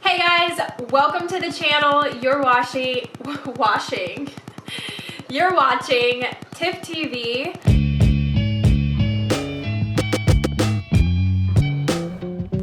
Hey guys, welcome to the channel. You're watching TIFF TV.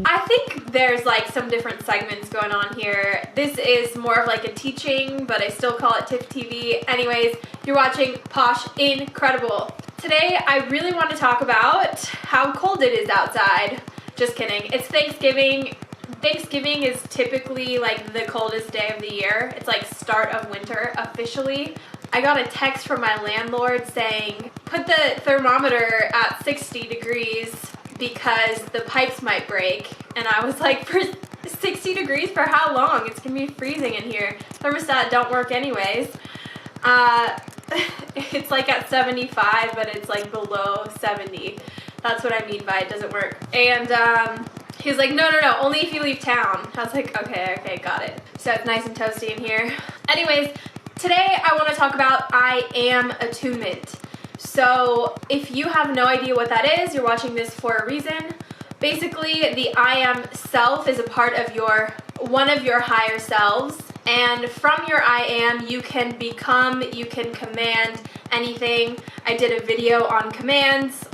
I think there's like some different segments going on here. This is more of like a teaching, but I still call it TIFF TV. Anyways, you're watching Posh Incredible. Today, I really want to talk about how cold it is outside. Just kidding. It's Thanksgiving. Thanksgiving is typically like the coldest day of the year. It's like start of winter officially. I got a text from my landlord saying, put the thermometer at 60 degrees because the pipes might break. And I was like, for 60 degrees for how long? It's gonna be freezing in here. Thermostat don't work anyways. It's like at 75, but it's like below 70. That's what I mean by it doesn't work. And he was like, no, only if you leave town. I was like, okay, got it. So it's nice and toasty in here. Anyways, today I want to talk about I am attunement. So if you have no idea what that is, you're watching this for a reason. Basically, the I am self is a part of one of your higher selves. And from your I am, you can become, you can command anything. I did a video on commands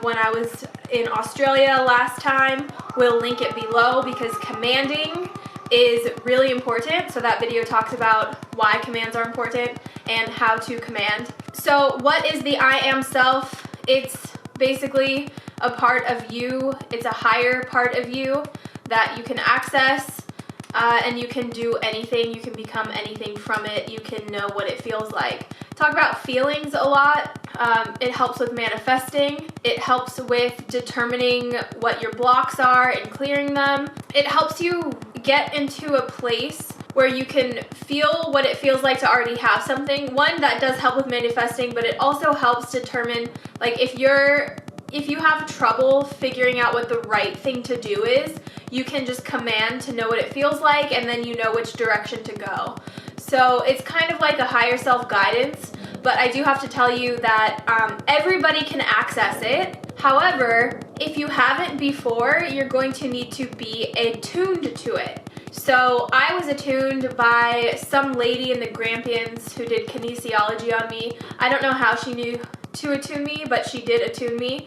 when I was in Australia last time. We'll link it below because commanding is really important. So that video talks about why commands are important and how to command. So what is the I am self? It's basically a part of you. It's a higher part of you that you can access. And you can do anything, you can become anything from it, you can know what it feels like. Talk about feelings a lot. It helps with manifesting. It helps with determining what your blocks are and clearing them. It helps you get into a place where you can feel what it feels like to already have something. One, that does help with manifesting, but it also helps determine, like, if you have trouble figuring out what the right thing to do is, you can just command to know what it feels like, and then you know which direction to go. So it's kind of like a higher self guidance, but I do have to tell you that everybody can access it. However, if you haven't before, you're going to need to be attuned to it. So I was attuned by some lady in the Grampians who did kinesiology on me. I don't know how she knew to attune me, but she did attune me.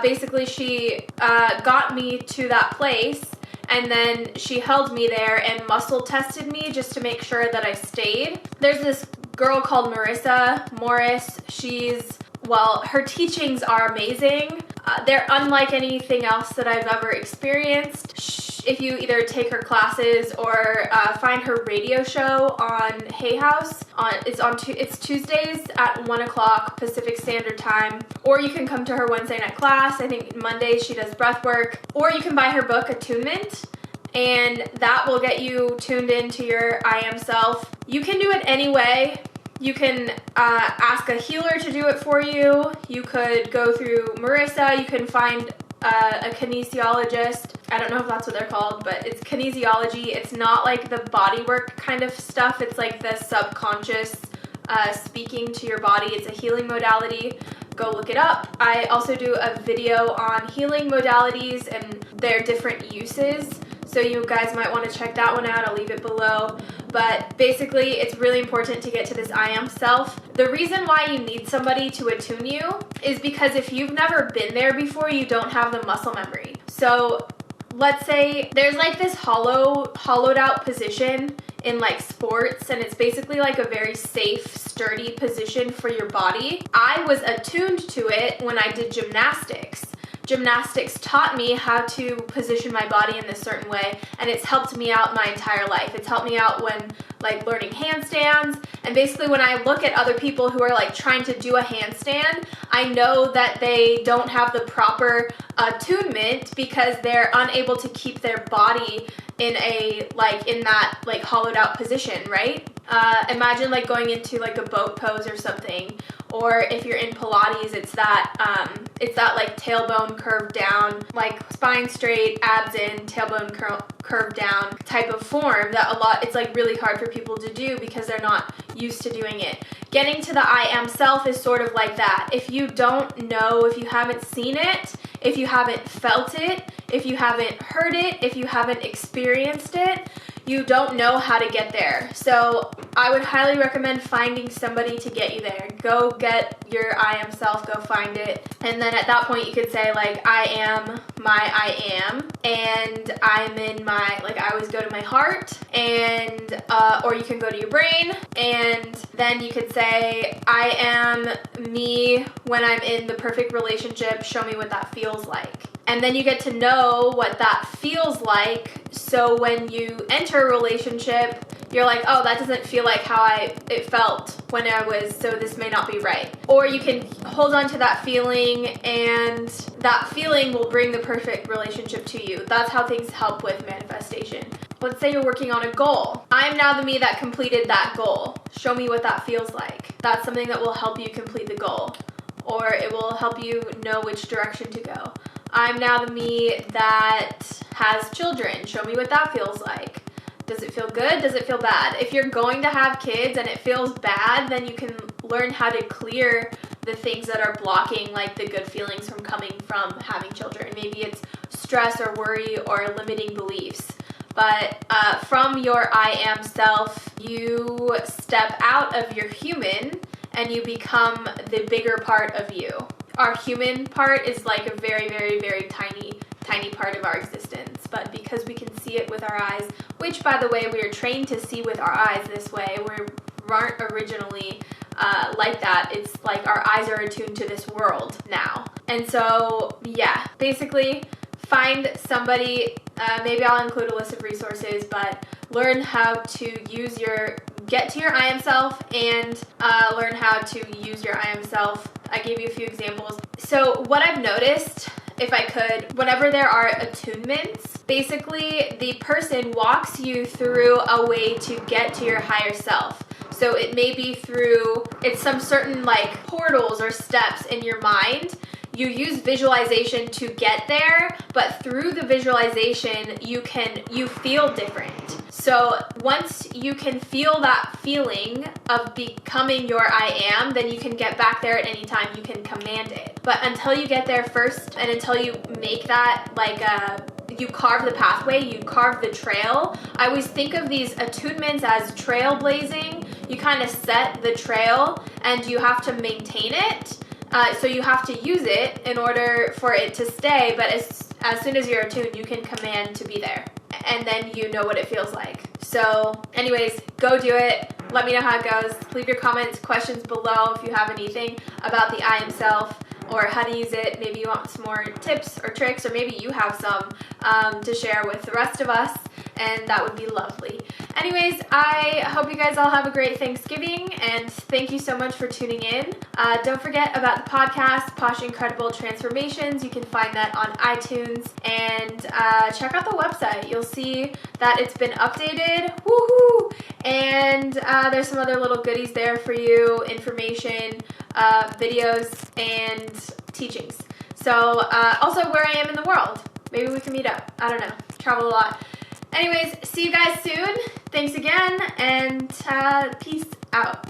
Basically, she got me to that place, and then she held me there and muscle tested me just to make sure that I stayed. There's this girl called Marissa. Her teachings are amazing. They're unlike anything else that I've ever experienced. If you either take her classes or find her radio show on Hay House, it's Tuesdays at 1 o'clock Pacific Standard Time, or you can come to her Wednesday night class. I think Mondays she does breath work, or you can buy her book Attunement, and that will get you tuned into your I am self. You can do it any way. You can ask a healer to do it for you. You could go through Marissa. You can find a kinesiologist. I don't know if that's what they're called, but it's kinesiology. It's not like the body work kind of stuff. It's like the subconscious speaking to your body. It's a healing modality. Go look it up. I also do a video on healing modalities and their different uses. So you guys might want to check that one out. I'll leave it below. But basically, it's really important to get to this I am self. The reason why you need somebody to attune you is because if you've never been there before, you don't have the muscle memory. So let's say there's like this hollowed out position in like sports, and it's basically like a very safe, sturdy position for your body. I was attuned to it when I did gymnastics. Gymnastics taught me how to position my body in this certain way, and it's helped me out my entire life. It's helped me out when like learning handstands, and basically when I look at other people who are like trying to do a handstand, I know that they don't have the proper attunement because they're unable to keep their body in that hollowed out position, right? Imagine like going into like a boat pose or something, or if you're in Pilates, it's that like tailbone curved down, like spine straight, abs in, tailbone curved down type of form it's like really hard for people to do because they're not used to doing it. Getting to the I am self is sort of like that. If you don't know, if you haven't seen it, if you haven't felt it, if you haven't heard it, if you haven't experienced it, you don't know how to get there. So I would highly recommend finding somebody to get you there. Go get your I am self, go find it. And then at that point you could say like, I am my I am, and I'm in my, like I always go to my heart, and or you can go to your brain, and then you could say, I am me when I'm in the perfect relationship, show me what that feels like. And then you get to know what that feels like, so when you enter a relationship, you're like, oh, that doesn't feel like how it felt when I was, so this may not be right. Or you can hold on to that feeling, and that feeling will bring the perfect relationship to you. That's how things help with manifestation. Let's say you're working on a goal. I'm now the me that completed that goal. Show me what that feels like. That's something that will help you complete the goal, or it will help you know which direction to go. I'm now the me that has children. Show me what that feels like. Does it feel good? Does it feel bad? If you're going to have kids and it feels bad, then you can learn how to clear the things that are blocking like the good feelings from coming from having children. Maybe it's stress or worry or limiting beliefs. But from your I am self, you step out of your human and you become the bigger part of you. Our human part is like a very, very, very tiny part of our existence. But because we can see it with our eyes, which by the way, we are trained to see with our eyes this way, we weren't originally like that. It's like our eyes are attuned to this world now. And so, yeah, basically find somebody, maybe I'll include a list of resources, but learn how to get to your I am self, and learn how to use your I am self. I gave you a few examples. So what I've noticed, if I could, whenever there are attunements, basically the person walks you through a way to get to your higher self. So it may be through, it's some certain like portals or steps in your mind. You use visualization to get there, but through the visualization, you feel different. So once you can feel that feeling of becoming your I am, then you can get back there at any time. You can command it. But until you get there first, and until you make that like you carve the pathway, you carve the trail. I always think of these attunements as trailblazing. You kind of set the trail and you have to maintain it. So you have to use it in order for it to stay, but as soon as you're attuned, you can command to be there. And then you know what it feels like. So anyways, go do it. Let me know how it goes. Leave your comments, questions below if you have anything about the I am self or how to use it. Maybe you want some more tips or tricks, or maybe you have some to share with the rest of us, and that would be lovely. Anyways, I hope you guys all have a great Thanksgiving, and thank you so much for tuning in. Don't forget about the podcast, Posh Incredible Transformations. You can find that on iTunes, and check out the website. You'll see that it's been updated. Woohoo! And there's some other little goodies there for you, information, videos, and teachings. So also where I am in the world. Maybe we can meet up. I don't know. Travel a lot. Anyways, see you guys soon. Thanks again, and peace out.